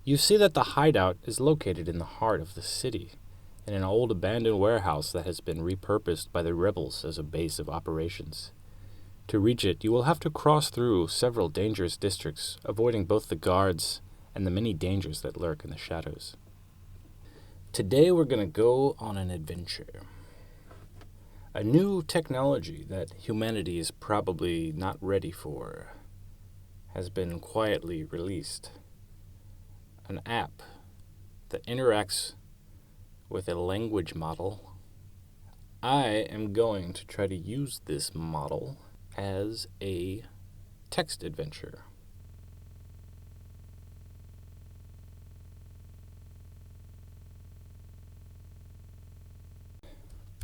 You see that the hideout is located in the heart of the city, in an old abandoned warehouse that has been repurposed by the rebels as a base of operations. To reach it, you will have to cross through several dangerous districts, avoiding both the guards and the many dangers that lurk in the shadows. Today we're going to go on an adventure. A new technology that humanity is probably not ready for has been quietly released. An app that interacts with a language model. I am going to try to use this model as a text adventure.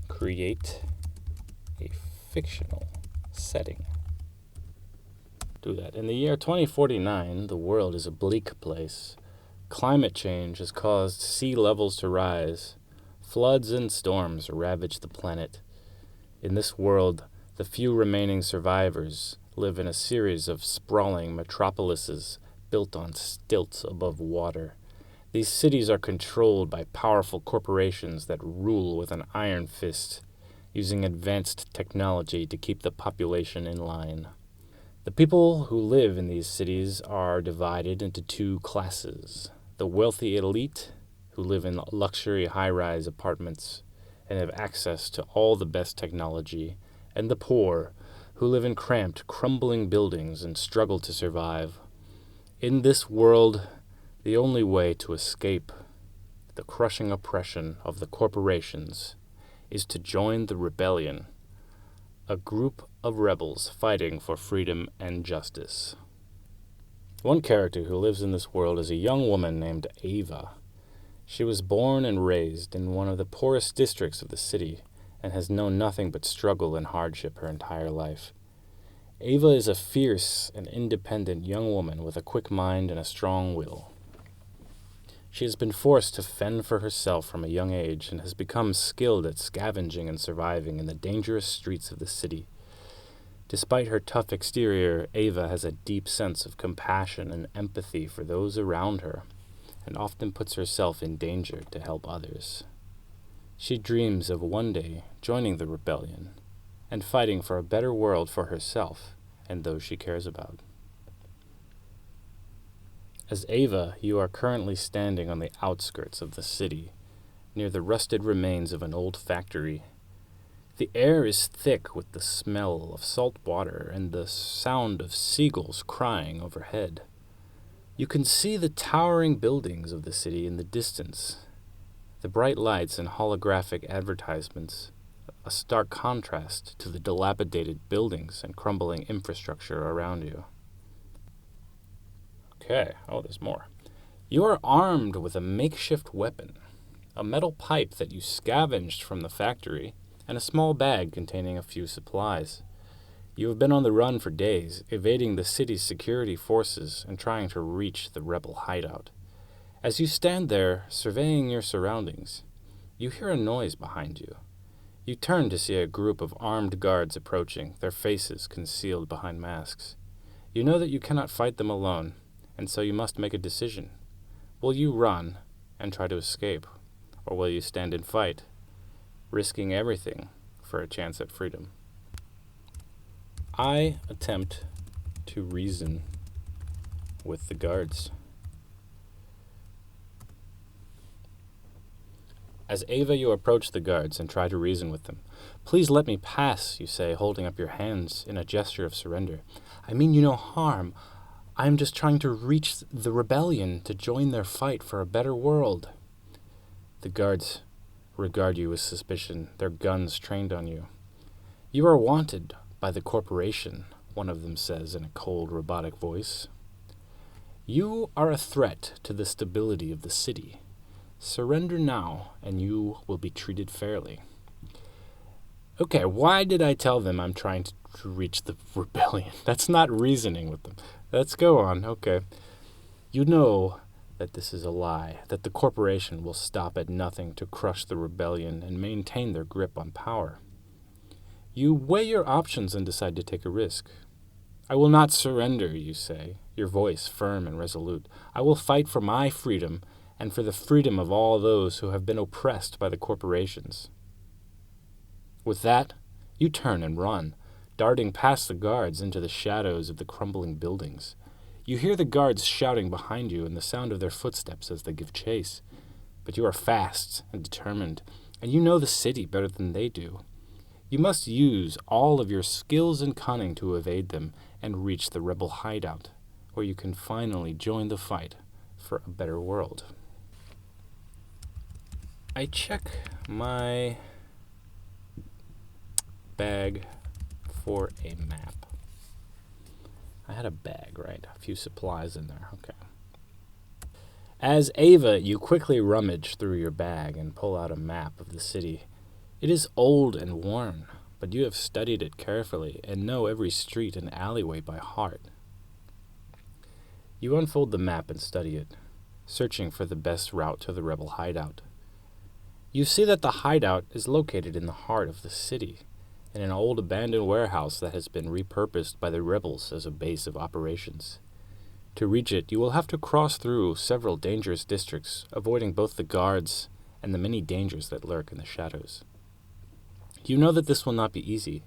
Create a fictional setting. Do that. In the year 2049, the world is a bleak place. Climate change has caused sea levels to rise. Floods and storms ravage the planet. In this world, the few remaining survivors live in a series of sprawling metropolises built on stilts above water. These cities are controlled by powerful corporations that rule with an iron fist, using advanced technology to keep the population in line. The people who live in these cities are divided into two classes: the wealthy elite, who live in luxury high-rise apartments and have access to all the best technology, and the poor, who live in cramped, crumbling buildings and struggle to survive. In this world, the only way to escape the crushing oppression of the corporations is to join the rebellion, a group of rebels fighting for freedom and justice. One character who lives in this world is a young woman named Ava. She was born and raised in one of the poorest districts of the city and has known nothing but struggle and hardship her entire life. Ava is a fierce and independent young woman with a quick mind and a strong will. She has been forced to fend for herself from a young age and has become skilled at scavenging and surviving in the dangerous streets of the city. Despite her tough exterior, Ava has a deep sense of compassion and empathy for those around her, and often puts herself in danger to help others. She dreams of one day joining the rebellion and fighting for a better world for herself and those she cares about. As Ava, you are currently standing on the outskirts of the city, near the rusted remains of an old factory. The air is thick with the smell of salt water and the sound of seagulls crying overhead. You can see the towering buildings of the city in the distance, the bright lights and holographic advertisements, a stark contrast to the dilapidated buildings and crumbling infrastructure around you. Okay, there's more. You are armed with a makeshift weapon, a metal pipe that you scavenged from the factory, and a small bag containing a few supplies. You have been on the run for days, evading the city's security forces and trying to reach the rebel hideout. As you stand there, surveying your surroundings, you hear a noise behind you. You turn to see a group of armed guards approaching, their faces concealed behind masks. You know that you cannot fight them alone, and so you must make a decision. Will you run and try to escape, or will you stand and fight, risking everything for a chance at freedom? I attempt to reason with the guards. As Ava, you approach the guards and try to reason with them. "Please let me pass," you say, holding up your hands in a gesture of surrender. "I mean you no harm. I am just trying to reach the rebellion to join their fight for a better world." The guards regard you with suspicion, their guns trained on you. "You are wanted by the corporation," one of them says in a cold, robotic voice. "You are a threat to the stability of the city. Surrender now, and you will be treated fairly." Okay, why did I tell them I'm trying to reach the rebellion? That's not reasoning with them. Let's go on, okay. You know that this is a lie, that the corporation will stop at nothing to crush the rebellion and maintain their grip on power. You weigh your options and decide to take a risk. I will not surrender, you say, your voice firm and resolute. I will fight for my freedom and for the freedom of all those who have been oppressed by the corporations. With that, you turn and run, darting past the guards into the shadows of the crumbling buildings. You hear the guards shouting behind you and the sound of their footsteps as they give chase. But you are fast and determined, and you know the city better than they do. You must use all of your skills and cunning to evade them and reach the rebel hideout, where you can finally join the fight for a better world. I check my bag for a map. I had a bag, right? A few supplies in there. Okay. As Ava, you quickly rummage through your bag and pull out a map of the city. It is old and worn, but you have studied it carefully and know every street and alleyway by heart. You unfold the map and study it, searching for the best route to the rebel hideout. You see that the hideout is located in the heart of the city, in an old abandoned warehouse that has been repurposed by the rebels as a base of operations. To reach it, you will have to cross through several dangerous districts, avoiding both the guards and the many dangers that lurk in the shadows. You know that this will not be easy,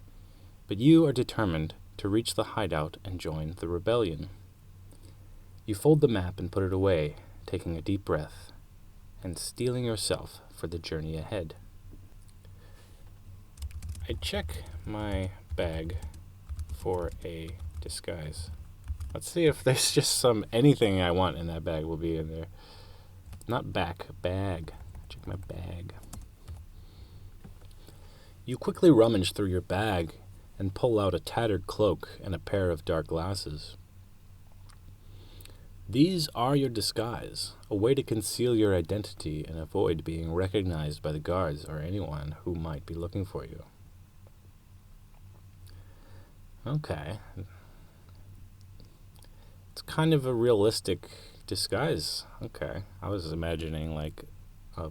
but you are determined to reach the hideout and join the rebellion. You fold the map and put it away, taking a deep breath and steeling yourself for the journey ahead. I check my bag for a disguise. Let's see if there's just anything I want in that bag will be in there. Not bag. Check my bag. You quickly rummage through your bag and pull out a tattered cloak and a pair of dark glasses. These are your disguise, a way to conceal your identity and avoid being recognized by the guards or anyone who might be looking for you. Okay. It's kind of a realistic disguise. Okay. I was imagining like a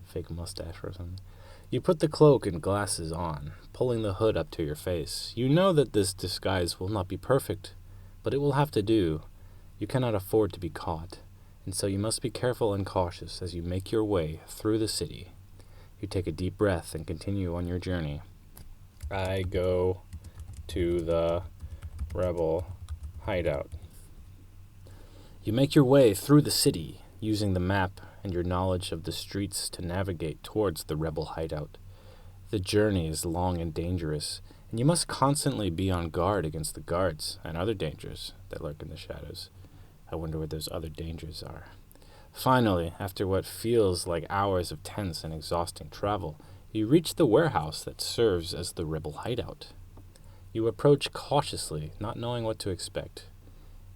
fake mustache or something. You put the cloak and glasses on, pulling the hood up to your face. You know that this disguise will not be perfect, but it will have to do. You cannot afford to be caught, and so you must be careful and cautious as you make your way through the city. You take a deep breath and continue on your journey. I go to the rebel hideout. You make your way through the city, using the map and your knowledge of the streets to navigate towards the rebel hideout. The journey is long and dangerous, and you must constantly be on guard against the guards and other dangers that lurk in the shadows. I wonder what those other dangers are. Finally, after what feels like hours of tense and exhausting travel, you reach the warehouse that serves as the rebel hideout. You approach cautiously, not knowing what to expect.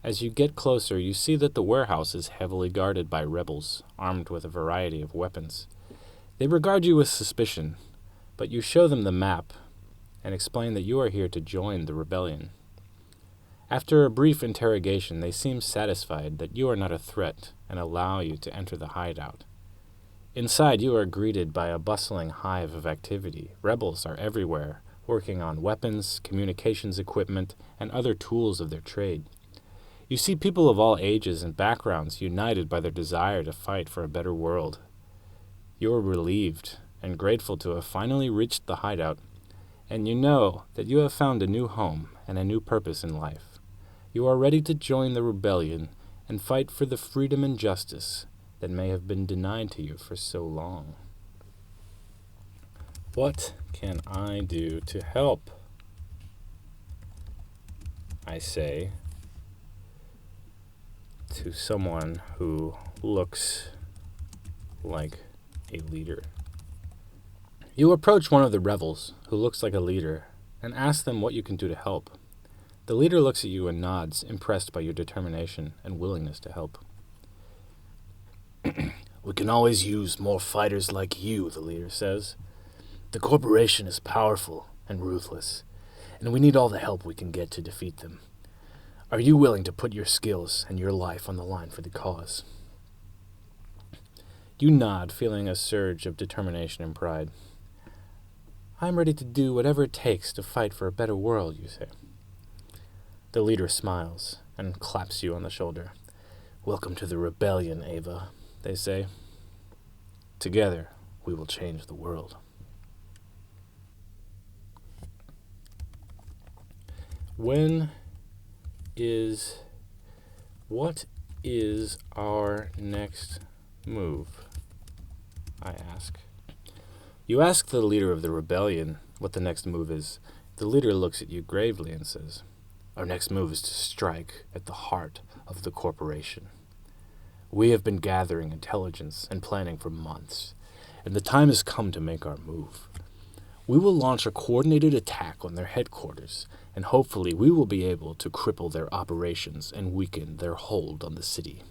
As you get closer, you see that the warehouse is heavily guarded by rebels, armed with a variety of weapons. They regard you with suspicion, but you show them the map and explain that you are here to join the rebellion. After a brief interrogation, they seem satisfied that you are not a threat and allow you to enter the hideout. Inside, you are greeted by a bustling hive of activity. Rebels are everywhere, working on weapons, communications equipment, and other tools of their trade. You see people of all ages and backgrounds united by their desire to fight for a better world. You are relieved and grateful to have finally reached the hideout, and you know that you have found a new home and a new purpose in life. You are ready to join the rebellion and fight for the freedom and justice that may have been denied to you for so long. What can I do to help? I say to someone who looks like a leader. You approach one of the rebels, who looks like a leader, and ask them what you can do to help. The leader looks at you and nods, impressed by your determination and willingness to help. We can always use more fighters like you, the leader says. The corporation is powerful and ruthless, and we need all the help we can get to defeat them. Are you willing to put your skills and your life on the line for the cause? You nod, feeling a surge of determination and pride. I'm ready to do whatever it takes to fight for a better world, you say. The leader smiles and claps you on the shoulder. "Welcome to the rebellion, Ava," they say. "Together, we will change the world." What is our next move? I ask. You ask the leader of the rebellion what the next move is. The leader looks at you gravely and says, "Our next move is to strike at the heart of the corporation. We have been gathering intelligence and planning for months, and the time has come to make our move. We will launch a coordinated attack on their headquarters, and hopefully we will be able to cripple their operations and weaken their hold on the city."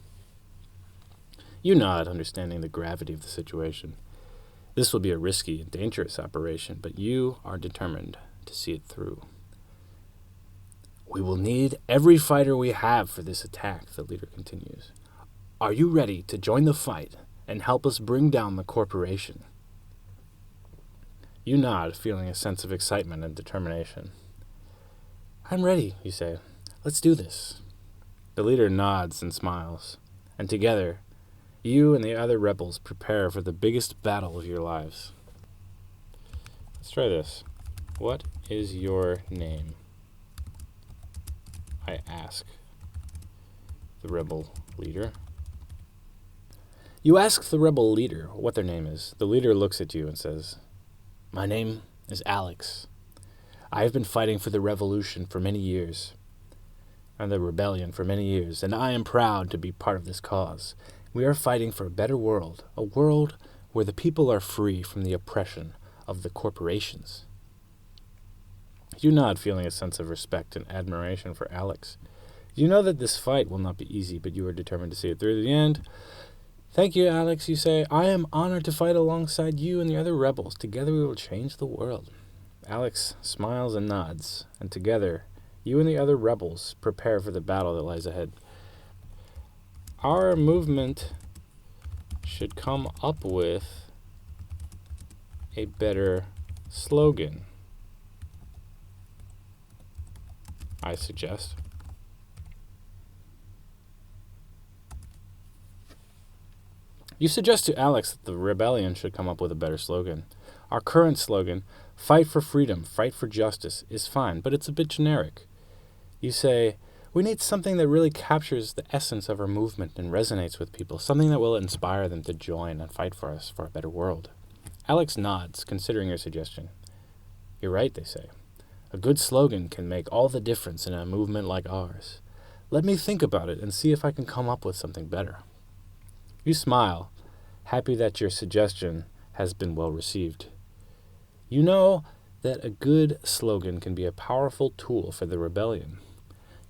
You nod, understanding the gravity of the situation. This will be a risky and dangerous operation, but you are determined to see it through. "We will need every fighter we have for this attack," the leader continues. "Are you ready to join the fight and help us bring down the corporation?" You nod, feeling a sense of excitement and determination. "I'm ready," you say. "Let's do this." The leader nods and smiles, and together, you and the other rebels prepare for the biggest battle of your lives. Let's try this. "What is your name?" I ask the rebel leader. You ask the rebel leader what their name is. The leader looks at you and says, "My name is Alex. I have been fighting for the revolution for many years, and the rebellion for many years, and I am proud to be part of this cause. We are fighting for a better world, a world where the people are free from the oppression of the corporations." You nod, feeling a sense of respect and admiration for Alex. You know that this fight will not be easy, but you are determined to see it through to the end. "Thank you, Alex," you say. "I am honored to fight alongside you and the other rebels. Together we will change the world." Alex smiles and nods, and together, you and the other rebels prepare for the battle that lies ahead. Our movement should come up with a better slogan, I suggest. You suggest to Alex that the rebellion should come up with a better slogan. Our current slogan, "Fight for freedom, fight for justice," is fine, but it's a bit generic. You say, "We need something that really captures the essence of our movement and resonates with people, something that will inspire them to join and fight for us for a better world." Alex nods, considering your suggestion. "You're right," they say. "A good slogan can make all the difference in a movement like ours. Let me think about it and see if I can come up with something better." You smile, happy that your suggestion has been well received. You know that a good slogan can be a powerful tool for the rebellion.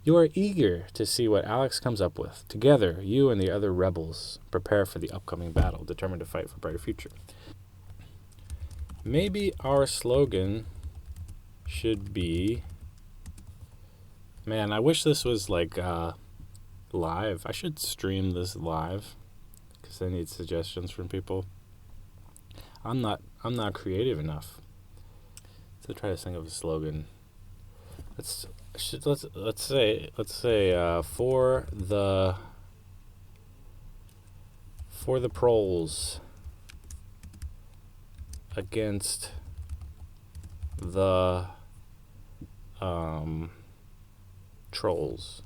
You are eager to see what Alex comes up with. Together, you and the other rebels prepare for the upcoming battle, determined to fight for a brighter future. Maybe our slogan should be... Man, I wish this was like live. I should stream this live, because I need suggestions from people. I'm not creative enough to try to think of a slogan. Let's say for the proles against the trolls,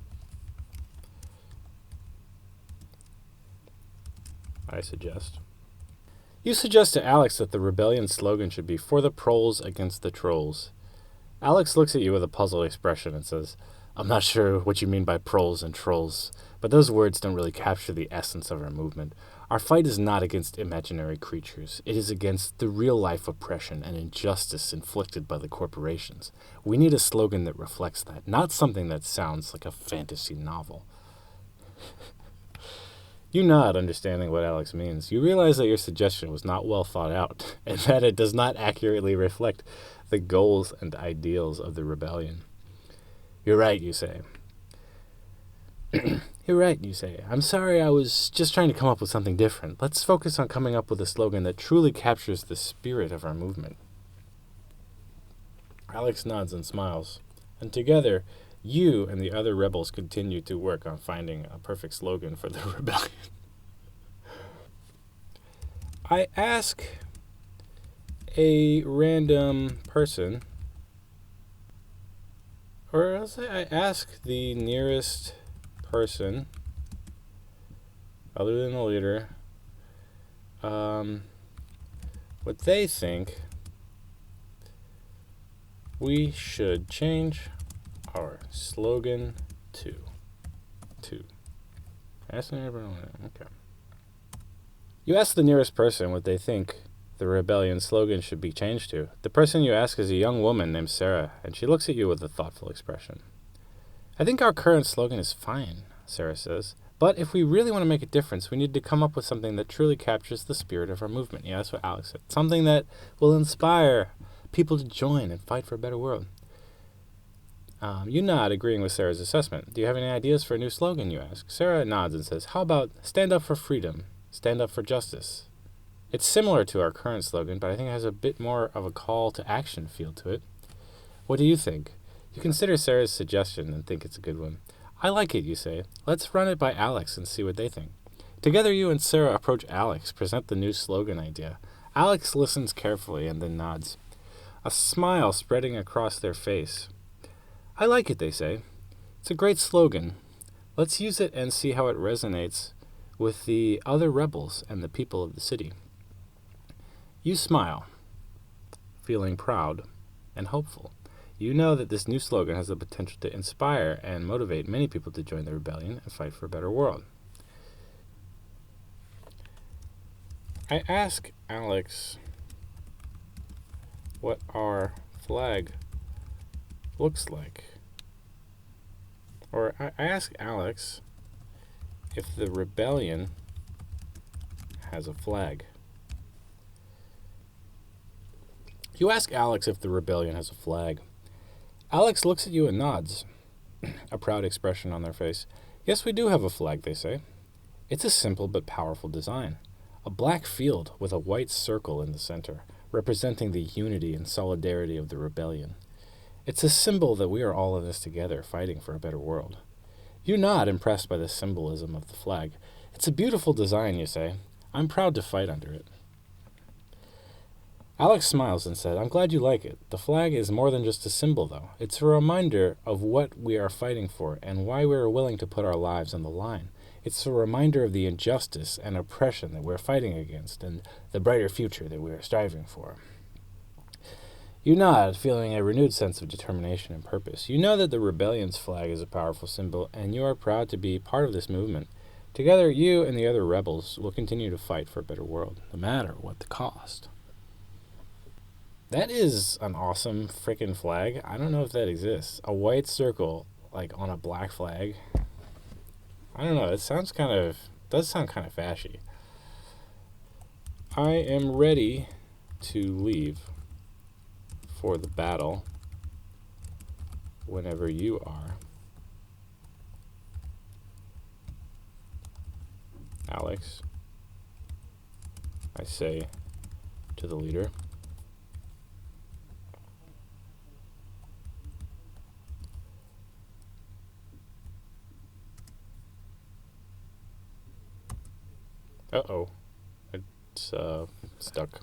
I suggest. You suggest to Alex that the rebellion slogan should be "For the proles against the trolls." Alex looks at you with a puzzled expression and says, "I'm not sure what you mean by proles and trolls, but those words don't really capture the essence of our movement. Our fight is not against imaginary creatures. It is against the real-life oppression and injustice inflicted by the corporations. We need a slogan that reflects that, not something that sounds like a fantasy novel." You nod, understanding what Alex means. You realize that your suggestion was not well thought out, and that it does not accurately reflect the goals and ideals of the rebellion. "You're right," you say. "You're right," you say. "I'm sorry, I was just trying to come up with something different. Let's focus on coming up with a slogan that truly captures the spirit of our movement." Alex nods and smiles, and together, You and the other rebels continue to work on finding a perfect slogan for the rebellion. I ask a random person, or I'll say I ask the nearest person, other than the leader, what they think we should change our slogan to. Asking everyone. Okay. You ask the nearest person what they think the rebellion slogan should be changed to. The person you ask is a young woman named Sarah, and she looks at you with a thoughtful expression. I think our current slogan is fine, Sarah says. But if we really want to make a difference, we need to come up with something that truly captures the spirit of our movement. Yeah, that's what Alex said. Something that will inspire people to join and fight for a better world. You nod, agreeing with Sarah's assessment. Do you have any ideas for a new slogan, you ask? Sarah nods and says, how about stand up for freedom, stand up for justice? It's similar to our current slogan, but I think it has a bit more of a call to action feel to it. What do you think? You consider Sarah's suggestion and think it's a good one. I like it, you say. Let's run it by Alex and see what they think. Together, you and Sarah approach Alex, present the new slogan idea. Alex listens carefully and then nods, a smile spreading across their face. I like it, they say. It's a great slogan. Let's use it and see how it resonates with the other rebels and the people of the city. You smile, feeling proud and hopeful. You know that this new slogan has the potential to inspire and motivate many people to join the rebellion and fight for a better world. I ask Alex what our flag looks like. Or I ask Alex if the rebellion has a flag. You ask Alex if the rebellion has a flag. Alex looks at you and nods, a proud expression on their face. Yes, we do have a flag, they say. It's a simple but powerful design. A black field with a white circle in the center, representing the unity and solidarity of the rebellion. It's a symbol that we are all in this together, fighting for a better world. You nod, impressed by the symbolism of the flag. It's a beautiful design, you say. I'm proud to fight under it. Alex smiles and said, I'm glad you like it. The flag is more than just a symbol, though. It's a reminder of what we are fighting for and why we are willing to put our lives on the line. It's a reminder of the injustice and oppression that we're fighting against and the brighter future that we are striving for. You nod, feeling a renewed sense of determination and purpose. You know that the rebellion's flag is a powerful symbol, and you are proud to be part of this movement. Together, you and the other rebels will continue to fight for a better world, no matter what the cost. That is an awesome freaking flag. I don't know if that exists. A white circle, like on a black flag. I don't know. It does sound kind of fashy. I am ready to leave for the battle whenever you are. Alex, I say to the leader. Uh-oh. It's stuck.